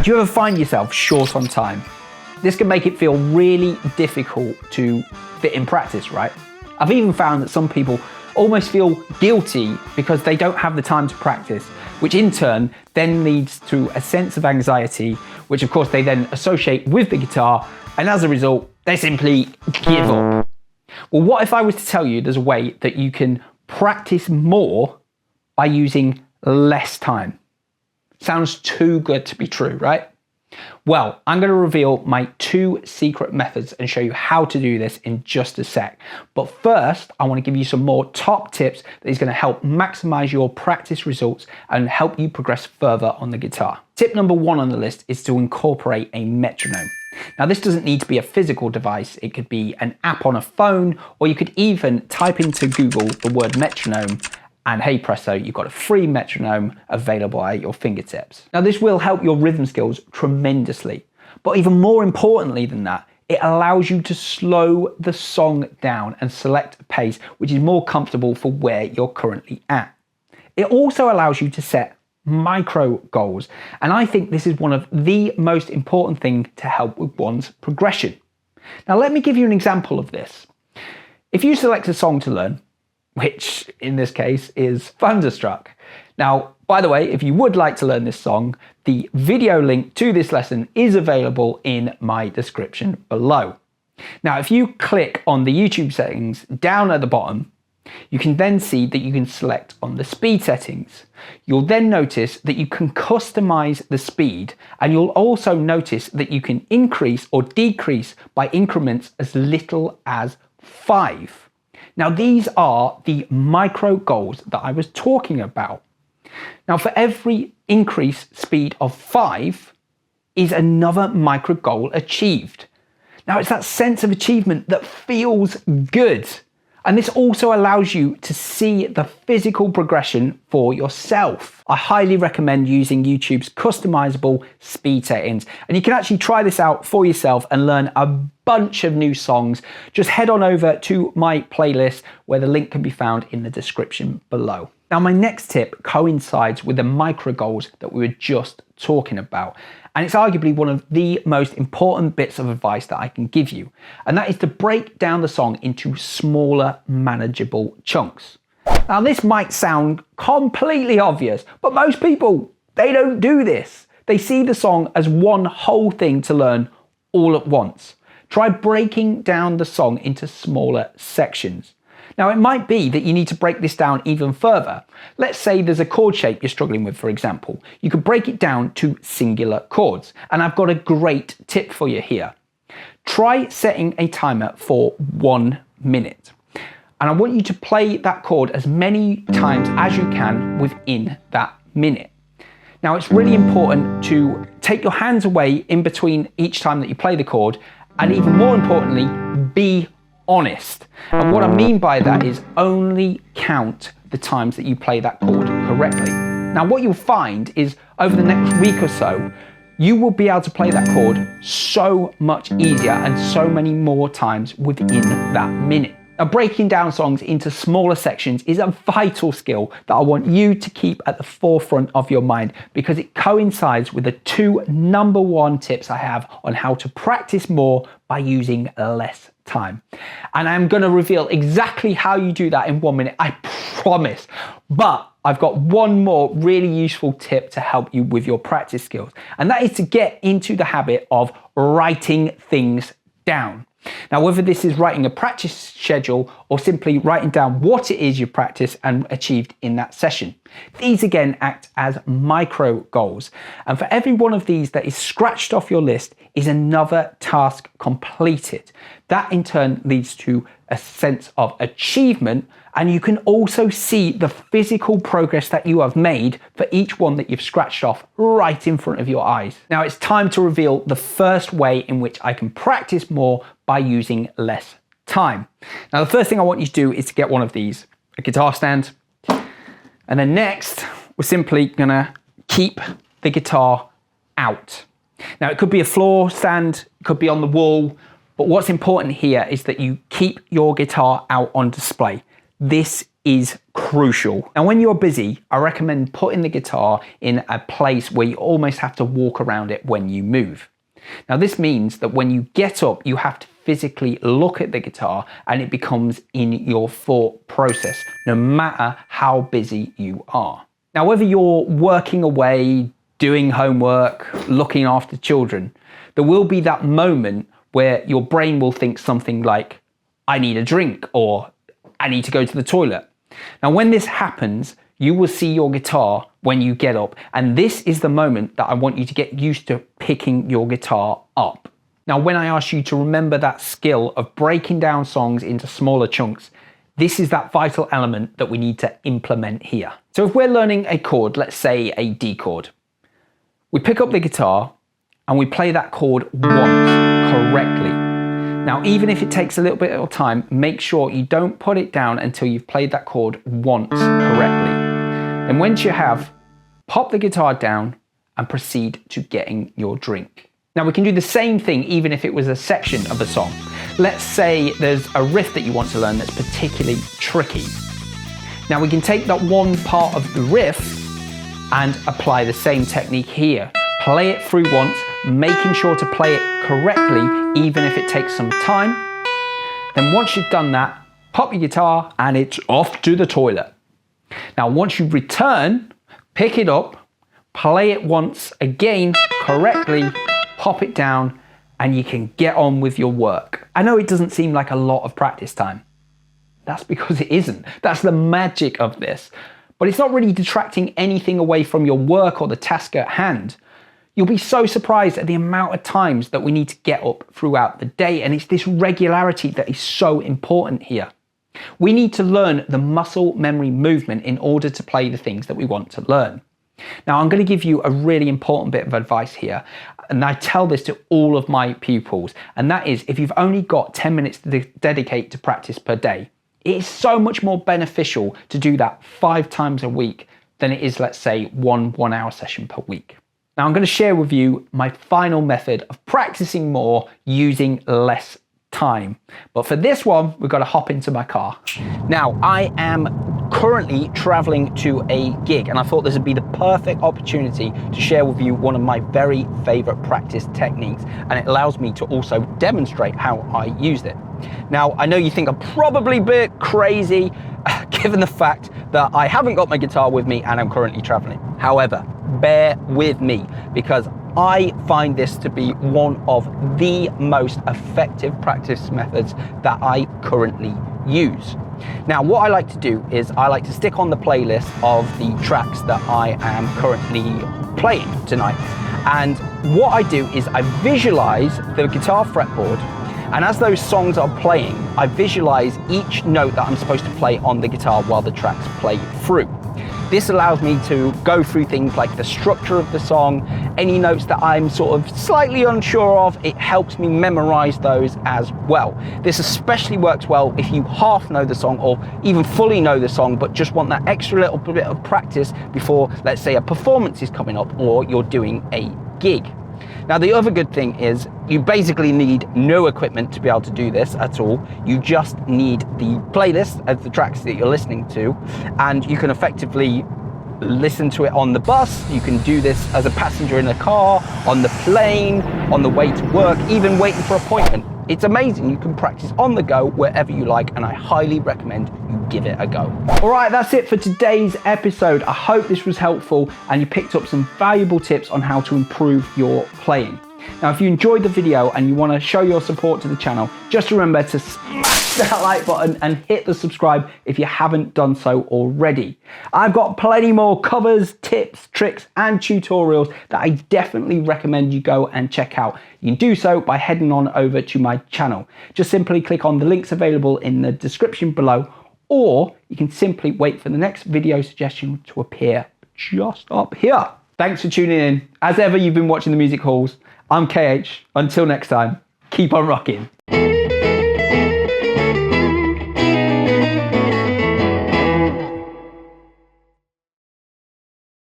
do you ever find yourself short on time? This can make it feel really difficult to fit in practice, right? I've even found that some people almost feel guilty because they don't have the time to practice, which in turn then leads to a sense of anxiety, which of course they then associate with the guitar, and as a result, they simply give up. Well, what if I was to tell you there's a way that you can practice more by using less time? Sounds too good to be true, right? Well, I'm going to reveal my 2 secret methods and show you how to do this in just a sec. But first, I want to give you some more top tips that is going to help maximize your practice results and help you progress further on the guitar. Tip number 1 on the list is to incorporate a metronome. Now, this doesn't need to be a physical device. It could be an app on a phone, or you could even type into Google the word metronome, and hey presto, you've got a free metronome available at your fingertips. Now, this will help your rhythm skills tremendously, but even more importantly than that, it allows you to slow the song down and select a pace which is more comfortable for where you're currently at. It also allows you to set micro goals, and I think this is one of the most important things to help with one's progression. Now, let me give you an example of this. If you select a song to learn, which in this case is Thunderstruck. Now, by the way, if you would like to learn this song, the video link to this lesson is available in my description below. Now, if you click on the YouTube settings down at the bottom, you can then see that you can select on the speed settings. You'll then notice that you can customize the speed, and you'll also notice that you can increase or decrease by increments as little as 5. Now, these are the micro goals that I was talking about. Now, for every increased speed of 5 is another micro goal achieved. Now, it's that sense of achievement that feels good. And this also allows you to see the physical progression for yourself. I highly recommend using YouTube's customizable speed settings, and you can actually try this out for yourself and learn a bunch of new songs. Just head on over to my playlist where the link can be found in the description below. Now, my next tip coincides with the micro goals that we were just talking about. And it's arguably one of the most important bits of advice that I can give you. And that is to break down the song into smaller, manageable chunks. Now, this might sound completely obvious, but most people, they don't do this. They see the song as one whole thing to learn all at once. Try breaking down the song into smaller sections. Now, it might be that you need to break this down even further. Let's say there's a chord shape you're struggling with, for example. You could break it down to singular chords. And I've got a great tip for you here. Try setting a timer for 1 minute. And I want you to play that chord as many times as you can within that minute. Now, it's really important to take your hands away in between each time that you play the chord, and even more importantly, be honest. And what I mean by that is only count the times that you play that chord correctly. Now, what you'll find is over the next week or so, you will be able to play that chord so much easier and so many more times within that minute. Now, breaking down songs into smaller sections is a vital skill that I want you to keep at the forefront of your mind, because it coincides with the 2 number 1 tips I have on how to practice more by using less time. And I'm going to reveal exactly how you do that in 1 minute, I promise. But I've got one more really useful tip to help you with your practice skills, and that is to get into the habit of writing things down. Now, whether this is writing a practice schedule or simply writing down what it is you practiced and achieved in that session. These again act as micro goals. And for every one of these that is scratched off your list is another task completed. That in turn leads to a sense of achievement, and you can also see the physical progress that you have made for each one that you've scratched off right in front of your eyes. Now, it's time to reveal the first way in which I can practice more by using less time. Now, the first thing I want you to do is to get one of these, a guitar stand. And then next, we're simply gonna keep the guitar out. Now, it could be a floor stand, it could be on the wall, but what's important here is that you keep your guitar out on display. This is crucial. Now, when you're busy, I recommend putting the guitar in a place where you almost have to walk around it when you move. Now, this means that when you get up, you have to physically look at the guitar and it becomes in your thought process, no matter how busy you are. Now, whether you're working away, doing homework, looking after children, there will be that moment where your brain will think something like, I need a drink, or I need to go to the toilet. Now, when this happens, you will see your guitar when you get up, and this is the moment that I want you to get used to picking your guitar up. Now, when I ask you to remember that skill of breaking down songs into smaller chunks, this is that vital element that we need to implement here. So if we're learning a chord, let's say a D chord, we pick up the guitar and we play that chord once correctly. Now, even if it takes a little bit of time, make sure you don't put it down until you've played that chord once correctly. And once you have, pop the guitar down and proceed to getting your drink. Now, we can do the same thing even if it was a section of a song. Let's say there's a riff that you want to learn that's particularly tricky. Now, we can take that one part of the riff and apply the same technique here. Play it through once, making sure to play it correctly, even if it takes some time. Then once you've done that, pop your guitar and it's off to the toilet. Now, once you return, pick it up, play it once again correctly, pop it down, and you can get on with your work. I know it doesn't seem like a lot of practice time. That's because it isn't. That's the magic of this. But it's not really detracting anything away from your work or the task at hand. You'll be so surprised at the amount of times that we need to get up throughout the day, and it's this regularity that is so important here. We need to learn the muscle memory movement in order to play the things that we want to learn. Now, I'm going to give you a really important bit of advice here, and I tell this to all of my pupils, and that is, if you've only got 10 minutes to dedicate to practice per day, it is so much more beneficial to do that 5 times a week than it is, let's say, one 1-hour session per week. Now, I'm going to share with you my final method of practicing more using less time. But for this one, we've got to hop into my car. Now, I am currently traveling to a gig, and I thought this would be the perfect opportunity to share with you one of my very favorite practice techniques, and it allows me to also demonstrate how I used it. Now, I know you think I'm probably a bit crazy, given the fact that I haven't got my guitar with me and I'm currently traveling. However, bear with me, because I find this to be one of the most effective practice methods that I currently use. Now, what I like to do is I like to stick on the playlist of the tracks that I am currently playing tonight. And what I do is I visualize the guitar fretboard, and as those songs are playing, I visualize each note that I'm supposed to play on the guitar while the tracks play through. This allows me to go through things like the structure of the song, any notes that I'm sort of slightly unsure of. It helps me memorize those as well. This especially works well if you half know the song or even fully know the song, but just want that extra little bit of practice before, let's say, a performance is coming up or you're doing a gig. Now, the other good thing is you basically need no equipment to be able to do this at all. You just need the playlist of the tracks that you're listening to, and you can effectively listen to it on the bus. You can do this as a passenger in a car, on the plane, on the way to work, even waiting for an appointment. It's amazing. You can practice on the go wherever you like, and I highly recommend you give it a go. All right, that's it for today's episode. I hope this was helpful and you picked up some valuable tips on how to improve your playing. Now, if you enjoyed the video and you want to show your support to the channel, just remember to smash that like button and hit the subscribe if you haven't done so already. I've got plenty more covers, tips, tricks, and tutorials that I definitely recommend you go and check out. You can do so by heading on over to my channel. Just simply click on the links available in the description below, or you can simply wait for the next video suggestion to appear just up here. Thanks for tuning in. As ever, you've been watching The Music Halls. I'm KH. Until next time, keep on rocking.